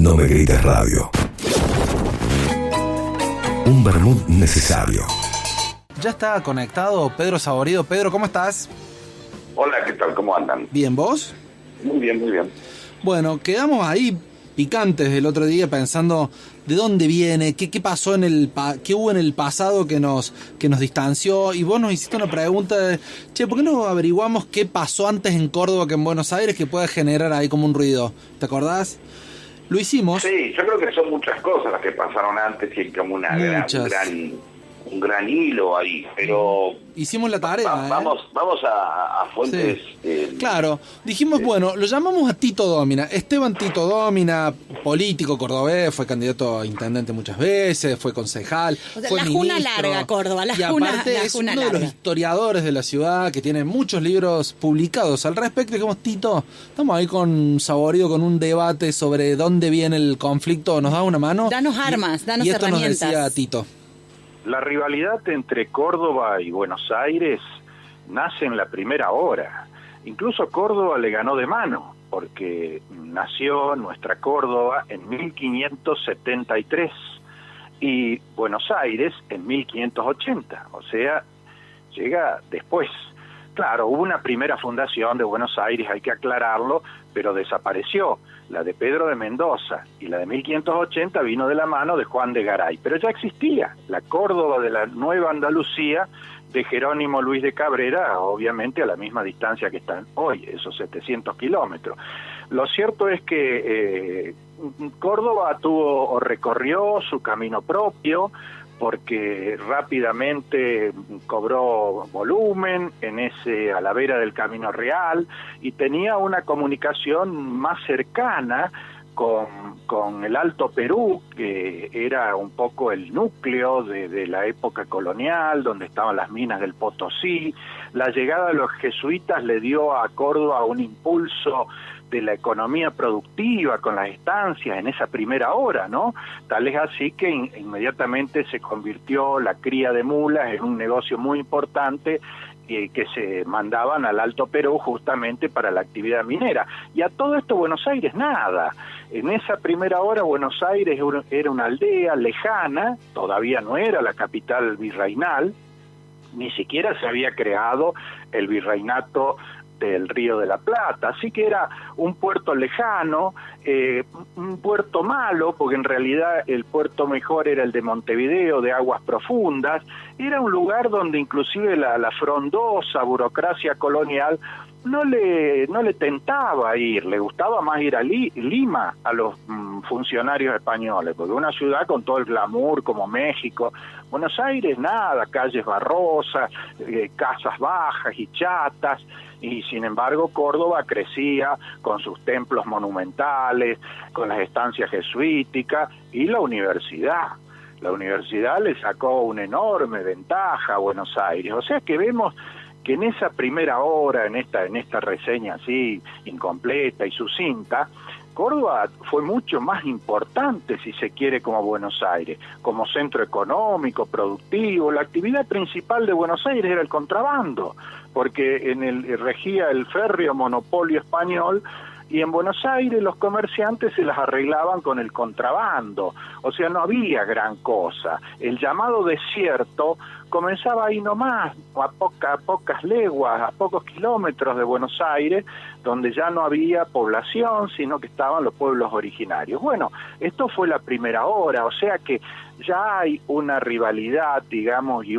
No me grites radio. Un vermut necesario. Ya está conectado Pedro Saborido. Pedro, ¿cómo estás? Hola, ¿qué tal? ¿Cómo andan? Bien, ¿vos? Muy bien, muy bien. Bueno, quedamos ahí picantes el otro día pensando de dónde viene, qué pasó qué hubo en el pasado que nos distanció, y vos nos hiciste una pregunta de, ¿por qué no averiguamos qué pasó antes en Córdoba que en Buenos Aires que pueda generar ahí como un ruido? ¿Te acordás? Lo hicimos. Sí, yo creo que son muchas cosas las que pasaron antes y hay como un gran hilo ahí, pero hicimos la tarea. Vamos a fuentes. Sí. Claro, dijimos, bueno, lo llamamos a Tito Dómina. Esteban Tito Dómina, político cordobés, fue candidato a intendente muchas veces, fue concejal, o sea, fue la ministro. Juna larga, Córdoba, y aparte es uno de los historiadores de la ciudad que tiene muchos libros publicados al respecto. Dijimos, Tito, estamos ahí con Saborido con un debate sobre dónde viene el conflicto, ¿nos da una mano? Danos armas, danos herramientas. Y esto nos decía Tito. La rivalidad entre Córdoba y Buenos Aires nace en la primera hora. Incluso Córdoba le ganó de mano, porque nació nuestra Córdoba en 1573 y Buenos Aires en 1580, o sea, llega después. Claro, hubo una primera fundación de Buenos Aires, hay que aclararlo, pero desapareció. La de Pedro de Mendoza y la de 1580 vino de la mano de Juan de Garay, pero ya existía la Córdoba de la Nueva Andalucía de Jerónimo Luis de Cabrera, obviamente a la misma distancia que están hoy, esos 700 kilómetros. Lo cierto es que Córdoba recorrió su camino propio, porque rápidamente cobró volumen a la vera del Camino Real y tenía una comunicación más cercana con el Alto Perú, que era un poco el núcleo de la época colonial, donde estaban las minas del Potosí. La llegada de los jesuitas le dio a Córdoba un impulso de la economía productiva con las estancias en esa primera hora, ¿no? Tal es así que inmediatamente se convirtió la cría de mulas en un negocio muy importante que se mandaban al Alto Perú justamente para la actividad minera. Y a todo esto Buenos Aires nada. En esa primera hora Buenos Aires era una aldea lejana, todavía no era la capital virreinal, ni siquiera se había creado el virreinato del Río de la Plata, así que era un puerto lejano, un puerto malo, porque en realidad el puerto mejor era el de Montevideo, de aguas profundas. Era un lugar donde inclusive la frondosa burocracia colonial no le tentaba ir, le gustaba más ir a Lima, a los funcionarios españoles, porque una ciudad con todo el glamour como México. Buenos Aires nada, calles barrosas, casas bajas y chatas, y sin embargo Córdoba crecía con sus templos monumentales, con las estancias jesuíticas y la universidad. La universidad le sacó una enorme ventaja a Buenos Aires, o sea que vemos que en esa primera hora, en esta reseña así incompleta y sucinta, Córdoba fue mucho más importante, si se quiere, como Buenos Aires, como centro económico, productivo. La actividad principal de Buenos Aires era el contrabando, porque regía el férreo monopolio español, y en Buenos Aires los comerciantes se las arreglaban con el contrabando, o sea, no había gran cosa. El llamado desierto comenzaba ahí nomás, a pocas leguas, a pocos kilómetros de Buenos Aires, donde ya no había población, sino que estaban los pueblos originarios. Bueno, esto fue la primera hora, o sea que ya hay una rivalidad, digamos, y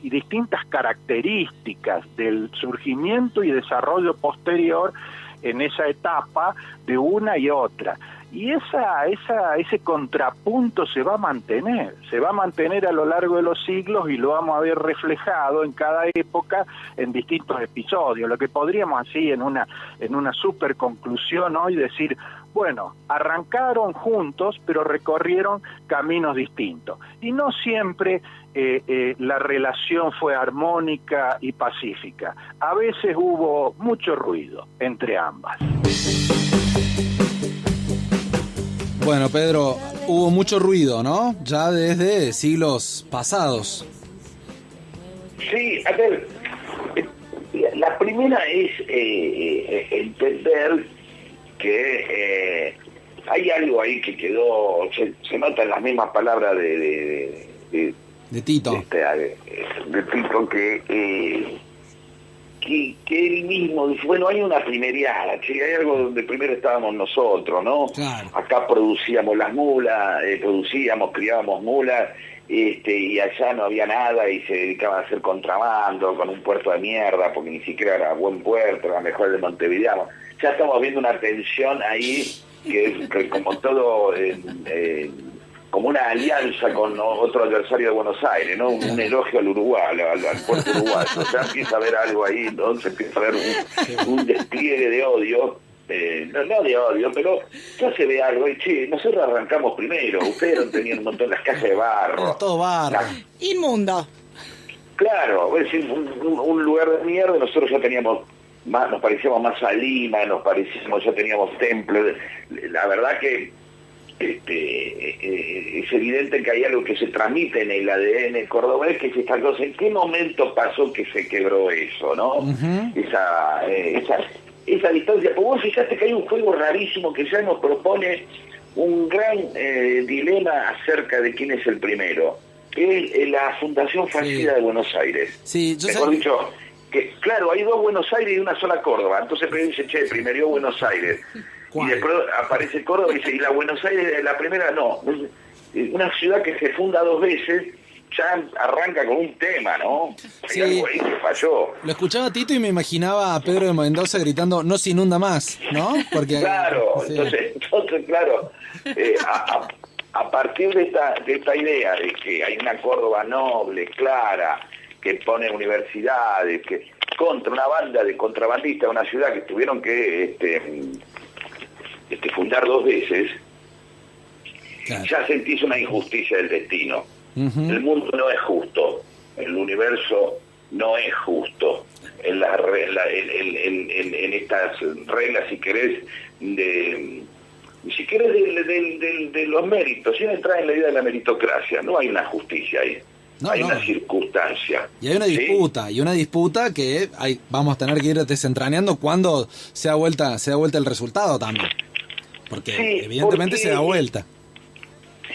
distintas características del surgimiento y desarrollo posterior en esa etapa de una y otra. Y ese contrapunto se va a mantener a lo largo de los siglos, y lo vamos a ver reflejado en cada época en distintos episodios. Lo que podríamos así en una super conclusión hoy decir, bueno, arrancaron juntos pero recorrieron caminos distintos, y no siempre la relación fue armónica y pacífica. A veces hubo mucho ruido entre ambas. Bueno, Pedro, hubo mucho ruido, ¿no? Ya desde siglos pasados. Sí, a ver, la primera es entender que hay algo ahí que quedó, se nota en las mismas palabras de Tito. De Tito que él mismo dice, bueno, hay una primereada, che, hay algo donde primero estábamos nosotros, ¿no? Claro. Acá producíamos las mulas, criábamos mulas, y allá no había nada y se dedicaban a hacer contrabando con un puerto de mierda, porque ni siquiera era buen puerto, era mejor el de Montevideo. Ya estamos viendo una tensión ahí que como todo... como una alianza con otro adversario de Buenos Aires, ¿no? Un elogio al Uruguay, al puerto uruguayo. Ya empieza a haber algo ahí, ¿no? Se empieza a ver un despliegue de odio, no de odio, pero ya se ve algo. Y che, nosotros arrancamos primero, ustedes tenían un montón de las casas de barro. Todo barro. Inmundo. Claro, es decir, un lugar de mierda, nosotros ya teníamos más, nos parecíamos más a Lima, ya teníamos templos. La verdad que es evidente que hay algo que se transmite en el ADN cordobés, que es esta cosa. ¿En qué momento pasó que se quebró eso, no? Uh-huh. Esa distancia. Pues vos fijaste que hay un juego rarísimo que ya nos propone un gran dilema acerca de quién es el primero, que es la Fundación Fallida de Buenos Aires. Sí, yo mejor dicho, que claro, hay dos Buenos Aires y una sola Córdoba. Entonces dice, che, primero Buenos Aires. ¿Cuál? Y después aparece Córdoba y dice, y la Buenos Aires, la primera no. Una ciudad que se funda dos veces, ya arranca con un tema, ¿no? Sí. Hay algo ahí que falló. Lo escuchaba a Tito y me imaginaba a Pedro de Mendoza gritando, no se inunda más, ¿no? Porque claro, sí. entonces claro, a partir de esta idea de que hay una Córdoba noble, clara, que pone universidades, que contra una banda de contrabandistas de una ciudad que tuvieron que fundar dos veces, claro. Ya sentís una injusticia del destino. Uh-huh. El mundo no es justo, el universo no es justo. En estas reglas, si querés, de los méritos, si no entras en la idea de la meritocracia, no hay una justicia ahí. Hay una circunstancia. Y hay una disputa, ¿sí? Y una disputa que vamos a tener que ir desentrañando cuando se da vuelta el resultado también. Porque sí, evidentemente se da vuelta.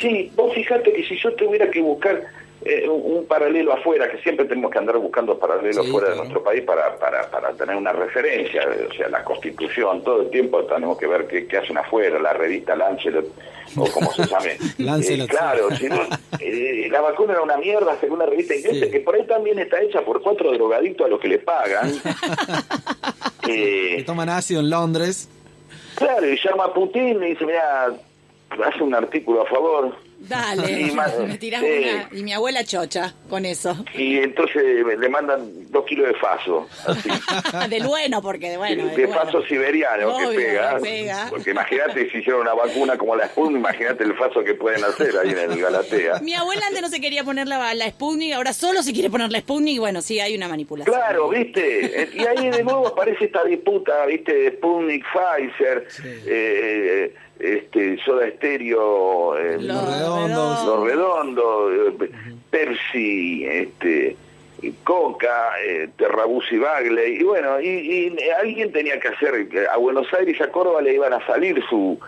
Sí, vos fijate que si yo tuviera que buscar un paralelo afuera, que siempre tenemos que andar buscando paralelos fuera de nuestro país para tener una referencia, o sea, la Constitución, todo el tiempo tenemos que ver qué hacen afuera, la revista Lancelot, o como se llame. Lancelot, claro, si no, la vacuna era una mierda, según una revista inglesa, que por ahí también está hecha por 4 drogadictos a los que le pagan. Que toman ácido en Londres. Claro, y llama a Putin y dice, mira, hace un artículo a favor. Dale, me tirás una. Y mi abuela chocha con eso. Y entonces le mandan 2 kilos de faso. Así. Del bueno, porque de bueno. De faso siberiano. Obvio, que pega. Porque imagínate si hicieron una vacuna como la Sputnik, imagínate el faso que pueden hacer ahí en el Galatea. Mi abuela antes no se quería poner la Sputnik, ahora solo se quiere poner la Sputnik, y bueno, sí, hay una manipulación. Claro, ¿viste? Y ahí de nuevo aparece esta disputa, ¿viste? De Sputnik, Pfizer, Soda Stereo, Los Redondos, Percy, Coca, Terrabuzzi Bagley, y bueno, y alguien tenía que hacer, a Buenos Aires y a Córdoba le iban a salir su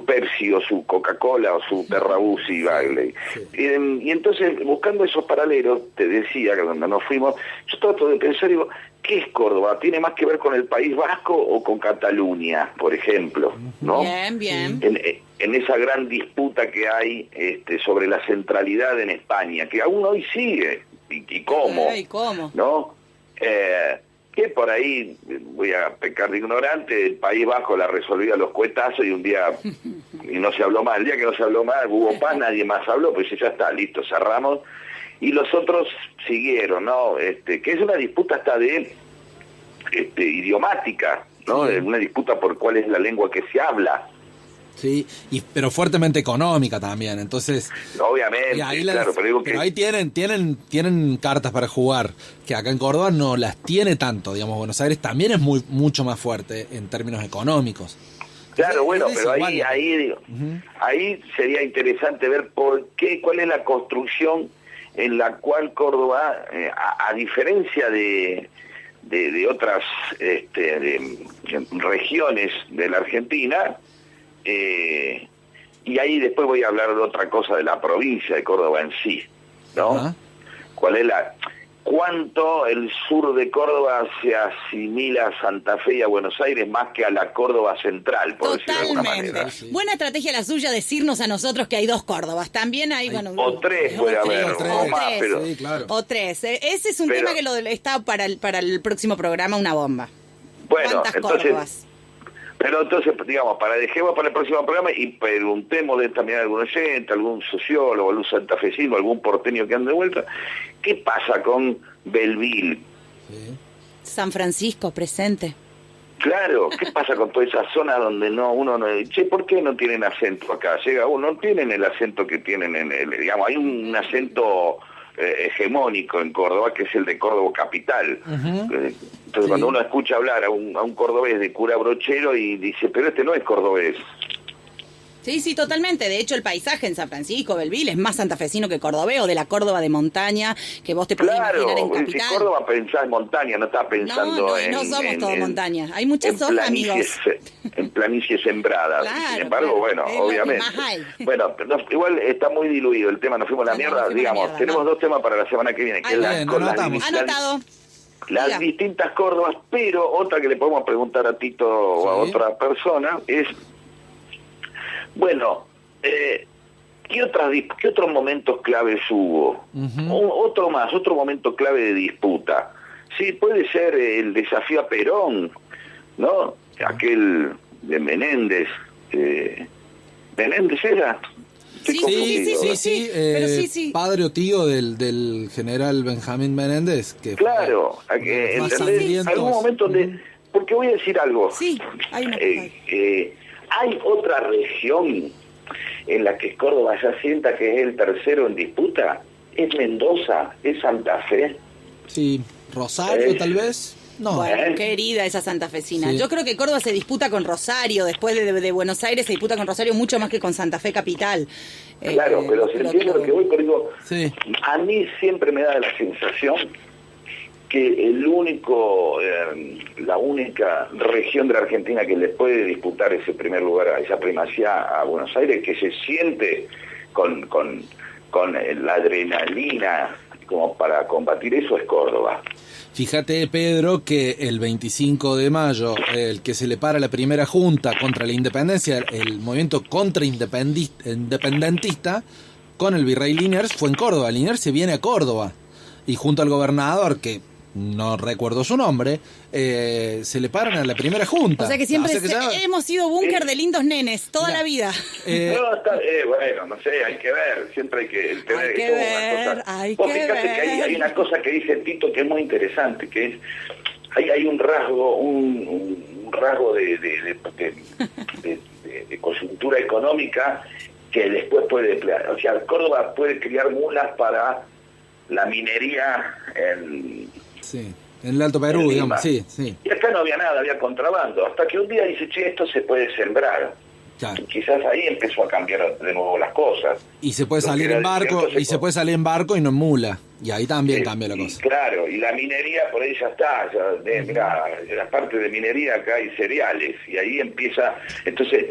Percy o su Coca-Cola o su Terrabuzzi Bagley. Y entonces, buscando esos paralelos, te decía que cuando nos fuimos, yo trato de pensar, digo, ¿qué es Córdoba? ¿Tiene más que ver con el País Vasco o con Cataluña, por ejemplo? ¿No? Bien. En esa gran disputa que hay sobre la centralidad en España, que aún hoy sigue. ¿Y cómo? ¿Cómo? ¿No? Que por ahí, voy a pecar de ignorante, el País Vasco la resolvía a los cuetazos y un día, y no se habló más. El día que no se habló más, hubo paz, nadie más habló, pues ya está, listo, cerramos. Y los otros siguieron, ¿no? Que es una disputa hasta de idiomática, ¿no? Sí. Una disputa por cuál es la lengua que se habla. Sí, pero fuertemente económica también, entonces... Obviamente, claro, pero digo que... Pero ahí tienen cartas para jugar, que acá en Córdoba no las tiene tanto, digamos. Buenos Aires también es mucho más fuerte en términos económicos. Claro, bueno, pero ahí sería interesante ver cuál es la construcción en la cual Córdoba, a diferencia de otras regiones de la Argentina, y ahí después voy a hablar de otra cosa de la provincia de Córdoba en sí, ¿no? Ajá. ¿Cuál es cuánto el sur de Córdoba se asimila a Santa Fe y a Buenos Aires más que a la Córdoba central, por decirlo de alguna Totalmente. manera? Sí. Buena estrategia la suya decirnos a nosotros que hay 2 Córdobas. También hay, bueno... O 3 puede haber, o tres. o más, pero... Sí, claro. O 3. Ese es un Pero- tema que está para el próximo programa, una bomba. Bueno, ¿Cuántas entonces... Córdobas? Pero entonces, digamos, dejemos para el próximo programa y preguntemos también a algún oyente, algún sociólogo, algún santafesino, algún porteño que ande de vuelta, ¿qué pasa con Belville? Sí. San Francisco, presente. Claro, ¿qué pasa con toda esa zona donde uno no... Che, ¿por qué no tienen acento acá? Llega uno, no tienen el acento que tienen digamos, hay un acento hegemónico en Córdoba, que es el de Córdoba capital. Entonces, Sí. cuando uno escucha hablar a un cordobés de cura brochero y dice, pero este no es cordobés. Sí, totalmente. De hecho, el paisaje en San Francisco, Belville, es más santafesino que cordobés, o de la Córdoba de montaña, que vos te podés Claro, imaginar en si capital. Córdoba pensás en montaña, no estás pensando no somos todos montaña. Hay muchas en zonas, planicies, amigos. en planicies sembradas. Claro, Sin embargo, claro, bueno, es lo que obviamente. más hay. Bueno, igual está muy diluido el tema, nos fuimos a la No, mierda. nos fuimos a la Digamos, mierda, tenemos no. 2 temas para la semana que viene, que Ahí es va. las, Bien, con las anotamos. Anotado. las Diga. distintas Córdobas, pero otra que le podemos preguntar a Tito o a Sí. otra persona es, bueno, ¿qué otros momentos claves hubo? Ujú. Otro momento clave de disputa. Sí, puede ser el desafío a Perón, ¿no? Aquel de Menéndez. ¿Menéndez era? Estoy Sí, confundido. sí, pero sí. Padre o tío del general Benjamín Menéndez, que fue Claro, uno de los más ¿entendés? sangrientos. Algún momento donde... Porque voy a decir algo. Sí, hay una ¿Hay otra región en la que Córdoba ya sienta que es el tercero en disputa? ¿Es Mendoza? ¿Es Santa Fe? Sí, Rosario tal vez. No. Bueno, qué herida esa santafesina. Sí. Yo creo que Córdoba se disputa con Rosario, después de Buenos Aires se disputa con Rosario mucho más que con Santa Fe capital. Claro, pero se entiende lo que voy, pero digo, Sí. a mí siempre me da la sensación que la única región de la Argentina que le puede disputar ese primer lugar, esa primacía a Buenos Aires, que se siente con la adrenalina como para combatir eso, es Córdoba. Fíjate, Pedro, que el 25 de mayo, el que se le para la primera junta contra la independencia, el movimiento independentista, con el virrey Liniers, fue en Córdoba. Liniers se viene a Córdoba y junto al gobernador, que no recuerdo su nombre, se le paran a la primera junta. O sea que siempre ya- hemos sido búnker de lindos nenes, toda Mira, la vida. No, bueno, no sé, hay que ver, siempre hay que tener Hay que toda una ver, cosa. hay Vos que fíjate que ver. hay una cosa que dice Tito que es muy interesante, que es, hay un rasgo, un rasgo de coyuntura económica que después puede emplear. O sea, Córdoba puede criar mulas para la minería Sí, en el Alto Perú, en digamos, Lima. sí. Y acá no había nada, había contrabando. Hasta que un día dice, che, esto se puede sembrar. Claro. Y quizás ahí empezó a cambiar de nuevo las cosas. Y se puede Lo salir que en era barco, desierto y se puede salir en barco y no en mula. Y ahí también cambia la cosa. Claro, y la minería por ahí ya está. Mirá, en la parte de minería acá hay cereales. Y ahí empieza... Entonces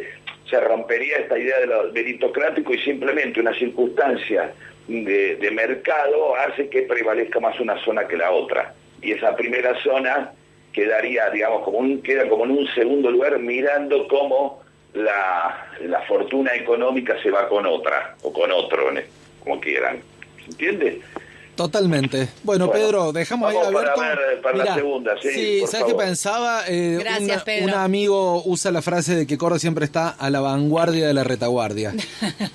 se rompería esta idea de lo meritocrático y simplemente una circunstancia de mercado hace que prevalezca más una zona que la otra. Y esa primera zona quedaría, digamos, queda como en un segundo lugar mirando cómo la fortuna económica se va con otra, o con otro, como quieran. ¿Se entiende? Totalmente. Bueno, Pedro, dejamos ahí vamos abierto. para la segunda, sí, por ¿sabes qué favor. pensaba? Gracias, Pedro. Un amigo usa la frase de que Córdoba siempre está a la vanguardia de la retaguardia.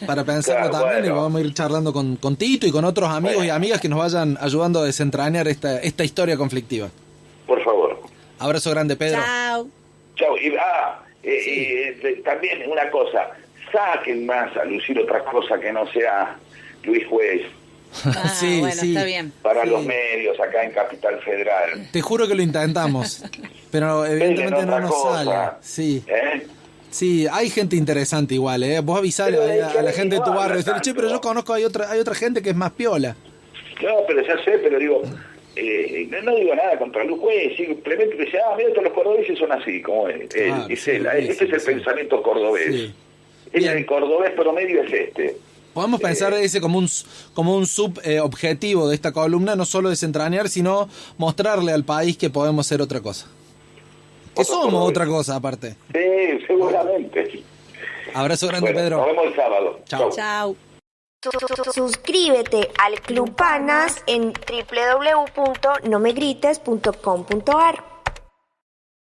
Para pensarlo Claro, también, bueno. y vamos a ir charlando con Tito y con otros amigos Bueno. y amigas que nos vayan ayudando a desentrañar esta historia conflictiva. Por favor. Abrazo grande, Pedro. Chao. Chau. También una cosa, saquen más a lucir otra cosa que no sea Luis Juez Sí, bueno, sí. está bien. para Sí. los medios acá en Capital Federal. Te juro que lo intentamos, pero evidentemente Denle no otra nos cosa. sale. Sí. ¿Eh? Sí, hay gente interesante igual, ¿eh? Vos avisale Pero a la que gente de tu no barrio, habla decirle, che, tanto. pero yo conozco, hay otra gente que es más piola. No, pero ya sé, pero digo, no digo nada contra Luis Juez, simplemente que dice, mira, todos los cordobeses son así, como es. Claro, Es sí, él, sí, este es el sí. pensamiento cordobés. Sí. El cordobés promedio es este. Podemos pensar ese como un sub objetivo de esta columna, no solo desentrañar, sino mostrarle al país que podemos ser otra cosa. Que somos otra cosa, aparte. Sí, seguramente. Abrazo grande, Bueno, Pedro. nos vemos el sábado. Chao. Chao. Suscríbete al Club Panas en www.nomegrites.com.ar.